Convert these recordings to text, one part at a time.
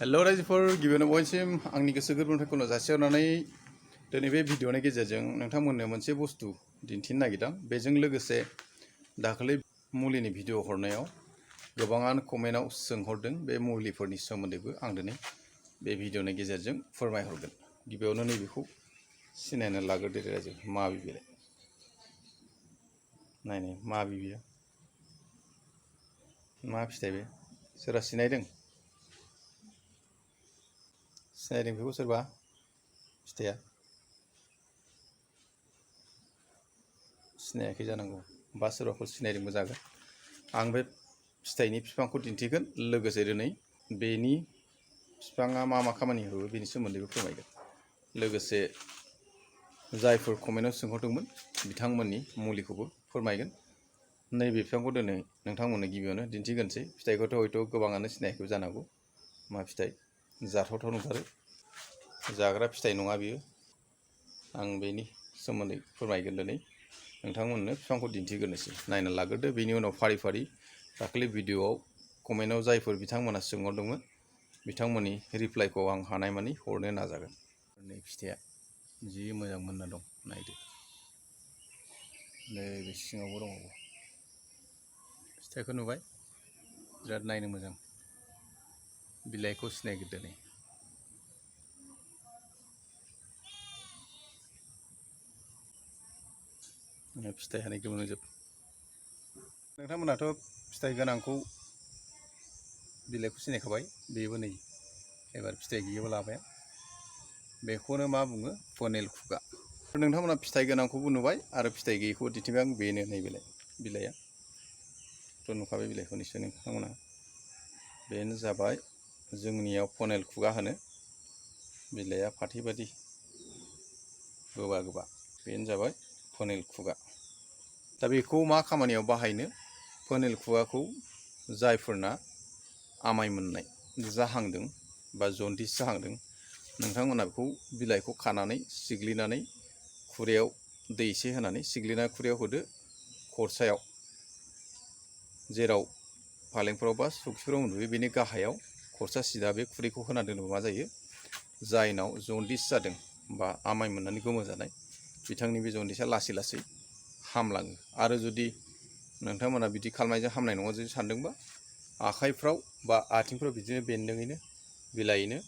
Hello रायजोफोर गिबियावनो बयनिसिम आंनि गोसो गोरबोनिफ्राय खुलुमनाय जासिहरनानै दिनै बे भिडिअनि गेजेरजों नोंथांमोननो मोनसे बुस्थु दिन्थिनो नागिरदों। बेजों लोगोसे दाखालि मुलिनि भिडिअ हरनायाव गोबाङानो कमेन्टआव सोंहरदों बे मुलिफोरनि सोमोन्दैबो आं दिनै बे भिडिअनि गेजेरजों फोरमायहरगोन। गिबियावनो नैबेखौ सिनायनो लाग्रोदो रायजो। माबि बिलाइ नायनाय माबि बियो मा फिथाइ बे सोरबा सिनायदों? सिनायदों बेखौ सोरबा? फिथाइया सिनायाखै जानांगौ बा सोरबाफोर सिनायदोंबो जागोन। आं बे फिथाइनि बिफांखौ दिन्थिगोन, लोगोसे दिनै बेनि बिफाङा मा मा खामानि होयो बेनि सोमोन्दैबो फोरमायगोन। लोगोसे जायफोर कमेन्टआव सोंहरदोंमोन बिथांमोननि मुलिखौबो फोरमायगोन। नैबे बिफांखौ दिनै नोंथांमोननो गिबियावनो दिन्थिग्रोनोसै। फिथाइखौथ' हयथ' गोबाङानो सिनायाखैबो जानांगौ। मा फिथाइ? जाथावथाव नुथारो, जाग्रा फिथाइ नङा बियो। आं बेनि सोमोन्दै फोरमायगोन दिनै नोंथांमोननो बिफांखौ दिन्थिग्रोनोसै। नायना लाग्रोदो, बेनि उनाव फारि फारि दाखालि भिडिअआव कमेन्टआव जायफोर बिथांमोना सोंहरदोंमोन बिथांमोननि रिप्लाइखौ आं हानायमानि हरनो नाजागोन। नै फिथाइया जि मोजां मोनना दं, नायदो। नैबे सिङावबो दङ। फिथाइखौ नुबाय? बिराद नायनो मोजां। बिलाइखौ सिनायग्रोदो। नै फिथाइ हानाय गोमोन जोब। नोंथांमोनाथ' फिथाइ गोनांखौ बिलाइखौ सिनायखाबाय। बेबो नै एबार फिथाइ गैयिबो लाबाय। बेखौनो मा बुङो? पनेल खुगा। नोंथांमोना फिथाइ गोनांखौबो नुबाय आरो फिथाइ गैयिखौबो दिन्थिबाय आं। बेनो नै बिलाइया थ' नुखाबाय बिलाइखौ निश्चय नोंथांमोना। बेनो जाबाय जोंनियाव पनेल खुगा होनो। बिलाइया फाथै बादि गोबा गोबा। बेनो जाबाय पनेल खुगा। दा बेखौ मा खामानियाव बाहायनो? पनेल खुगाखौ जायफोरना आमाय मोननाय जाहांदों बा जन्दिस जाहांदों नोंथांमोना बेखौ बिलाइखौ खानानै सिग्लिनानै खुरैयाव दै एसे होनानै सिग्लिनानै खुरैयाव होदो। खरसायाव जेराव फालेंफोराव बा सौखिफोराव उन्दुयो बेनि गाहायाव खरसा सिदा बे खुरैखौ होना दोनोबा मा जायो? जायनाव जन्दिस जादों बा आमाय मोननानै गोमो जानाय बिथांनि बे जन्दिसा लासै लासै हामलाङो। आरो जुदि नोंथांमोना बिदि खालामनायजों हामनाय नङा जुदि सानदोंबा आखाइफ्राव बा आथिंफ्राव बिदिनो बेन्दोङैनो बिलाइयैनो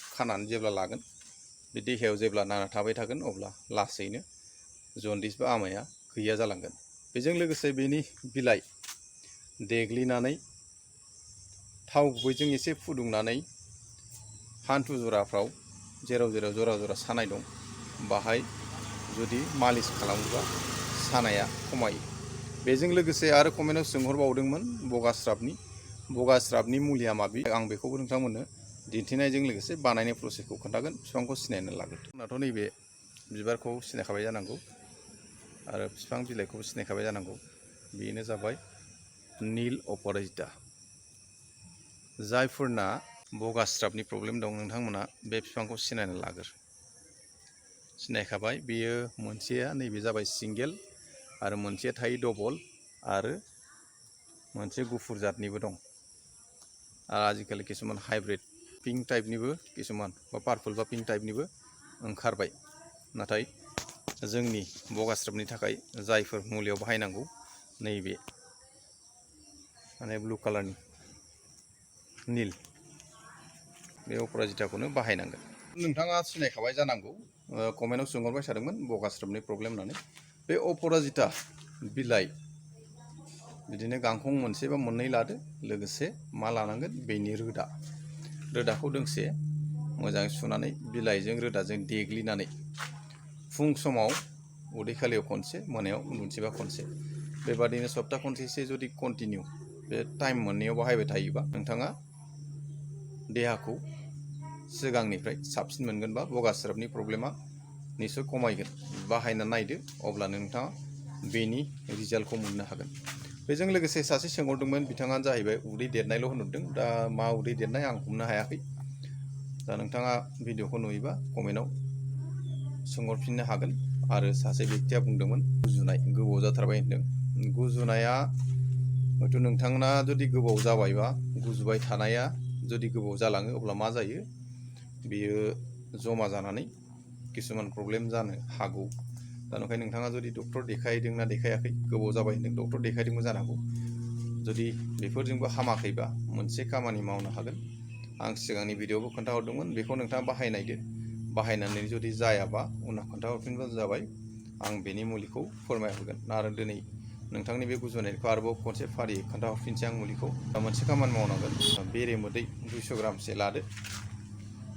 खानानै जेब्ला लागोन, बे देहायाव जेब्ला नांना थाबाय थागोन अब्ला लासैनो जन्दिस बा आमाया गैया जालांगोन। बेजों लोगोसे बेनि बिलाइ देग्लिनानै थाव गुबैजों एसे फुदुंनानै हान्थु जराफ्राव जेराव जेराव जरा जरा सानाय दं बाहाय जुदि मालिस खालामोबा सानाया खमायो। बेजों लोगोसे आरो कमेन्टआव सोंहरबावदोंमोन बगास्राबनि मुलिया माबि? आं बेखौबो नोंथांमोननो दिन्थिनायजों लोगोसे बानायनाय प्रसेसखौ खोन्थागोन। बिफांखौ सिनायनो लाग्रोदो। जोंनाथ' नैबे बिबारखौ सिनायखाबाय जानांगौ आरो बिफां बिलाइखौबो सिनायखाबाय जानांगौ। बेनो जाबाय नील अपराजिता। जायफोरना बगास्राबनि प्रब्लेम दं नोंथांमोना बे बिफांखौ सिनायना लाग्रो। सिनायखाबाय। बेयो मोनसेया नैबे जाबाय सिंगेल आरो मोनसेया थायो डबल आरो मोनसे गुफुर जातनिबो दं। आरो आजिखालि किसुमान हाइब्रिद पिंक टाइपनिबो किसुमान बा पार्पल बा पिंक टाइपनिबो ओंखारबाय। नाथाय जोंनि बगास्राबनि थाखाय जायफोर मुलियाव बाहायनांगौ नैबे माने ब्लु कालारनि नील बे अपराजिताखौनो बाहायनांगोन। नोंथाङा सिनायखाबाय जानांगौ। कमेन्टआव सोंहरबाय थादोंमोन बगास्राबनि प्रब्लेम होननानै। बे अपराजिता बिलाइ बिदिनो गांखं मोनसे बा मोननै लादो। लोगोसे मा लानांगोन? बेनि रोदाखौ दोंसे मोजाङै सुनानै बिलाइजों रोदाजों देग्लिनानै फुं समाव उदै खालियाव खनसे, मोनायाव उन्दुनोसैबा खनसे, बेबादिनो सप्ता खनसेसो जुदि कन्टिनिउ बे टाइम मोननैयाव बाहायबाय थायोबा नोंथाङा देहाखौ सिगांनिफ्राय साबसिन मोनगोन बा बगास्राबनि प्रब्लेमा निस्सय खमायगोन। बाहायना नायदो, अब्लानो नोंथाङा बेनि रिजाल्टखौ मोननो हागोन। बेजों लोगोसे सासे सोंहरदोंमोन, बिथाङानो जाहैबाय उदै देरनायल' होनहरदों। दा मा उदै देरनाय आं हमनो हायाखै। दा नोंथाङा भिडिअखौ नुयोबा कमेन्टआव सोंहरफिननो हागोन। आरो सासे बेक्तिया बुंदोंमोन गुजुनाय गोबाव जाथारबाय होनदों। गुजुनाया हयथ' नोंथांना जुदि गोबाव जाबायबा गुजुबाय थानाया जुदि गोबाव जालाङो अब्ला मा जायो बियो जमा जानानै किसुमान प्रब्लेम जानो हागौ। दा ओंखायनो नोंथाङा जुदि डक्टर देखायदोंना देखायाखै, गोबाव जाबाय होनदों डक्टर देखायदोंबो जानो हागौ, जुदि बेफोरजोंबो हामाखैबा मोनसे खामानि मावनो हागोन। आं सिगांनि भिडिअआवबो खोन्थाहरदोंमोन, बेखौ नोंथाङा बाहायनायदो। बाहायनानै जुदि जायाबा उनाव खोन्थाहरफिनबानो जाबाय, आं बेनि मुलिखौ फोरमायहरगोन। आरो दिनै नोंथांनि बे गुजुनायखौ आरोबाव खनसे फारियै खोन्थाहरफिनसै आं मुलिखौ। मोनसे खामानि मावनांगोन, बेरे मोदै 200 ग्रामसो लादो,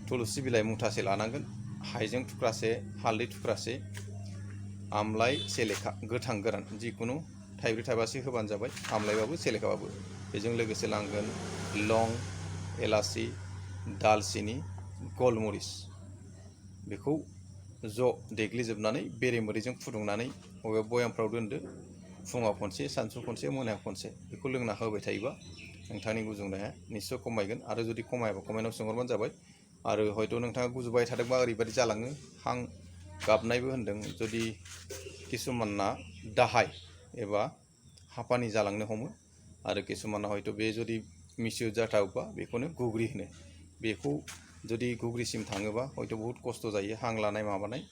थुलुसि बिलाइ मुथासे लानांगोन, हाइजें थुख्रासे, हालदै थुख्रासे, आमलाइ सेलेखा गोथां गोरान जिखुनु थाइब्रै थाइबासो होबानो जाबाय, आमलाइबाबो सेलेखाबाबो। बेजों लोगोसे लांगोन लं, एलासि, दालचिनि, गलमरिस। बेखौ ज' देग्लिजोबनानै बेरे मोदैजों फुदुंनानै बबेबा बयामफ्राव दोनदो। फुङाव खनसे, सानसु खनसे, मोनायाव खनसे बेखौ लोंना होबाय थायोबा नोंथांनि गुजुनाया निस्सय खमायगोन। आरो जुदि खमायाबा कमेन्टआव सोंहरबानो जाबाय। आरो हयथ' नोंथाङा गुजुबाय थादोंबा ओरैबायदि जालाङो, हां गाबनायबो होनदों, जुदि किसुमानना दाहाय एबा हापानि जालांनो हमो। आरो किसुमाना हयथ' बे जुदि मिसु जाथावबा बेखौनो गुग्रि होनो। बेखौ जुदि गुग्रिसिम थाङोबा हयथ' बहुद खस्थ' जायो हां लानाय माबानाय।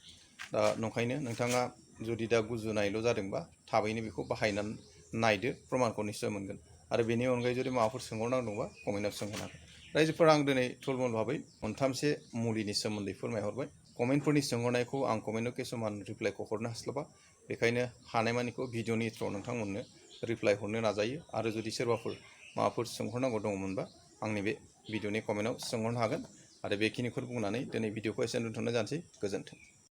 दा नंखायनो नोंथाङा जुदि दा गुजुनायल' जादोंबा थाबैनो बेखौ बाहायनानै नायदो, प्रमानखौ निस्सय मोनगोन। आरो बेनि अनगायै जुदि माबाफोर सोंहरनांदोंबा कमेन्टआव सोंहरनो हागोन। रायजोफोरा आं दिनै थुलमुल भाबै मोनथामसे मुलिनि सोमोन्दै फोरमायहरबाय। कमेन्टफोरनि सोंहरनायखौ आं कमेन्टआव किसुमान रिप्लाइखौ हरनो हास्लाबा, बेखायनो हानायमानिखौ भिडिअनि थ्रुआव नोंथांमोननो रिप्लाइ हरनो नाजायो। आरो जुदि सोरबाफोर माबाफोर सोंहरनांगौ दङमोनबा आंनि बे भिडिअनि कमेन्टआव सोंहरनो हागोन। आरो बेखिनिखौ बुंनानै दिनै भिडिअखौ एसेयावनो दोनथ'नाय जानोसै। गोजोन्थों।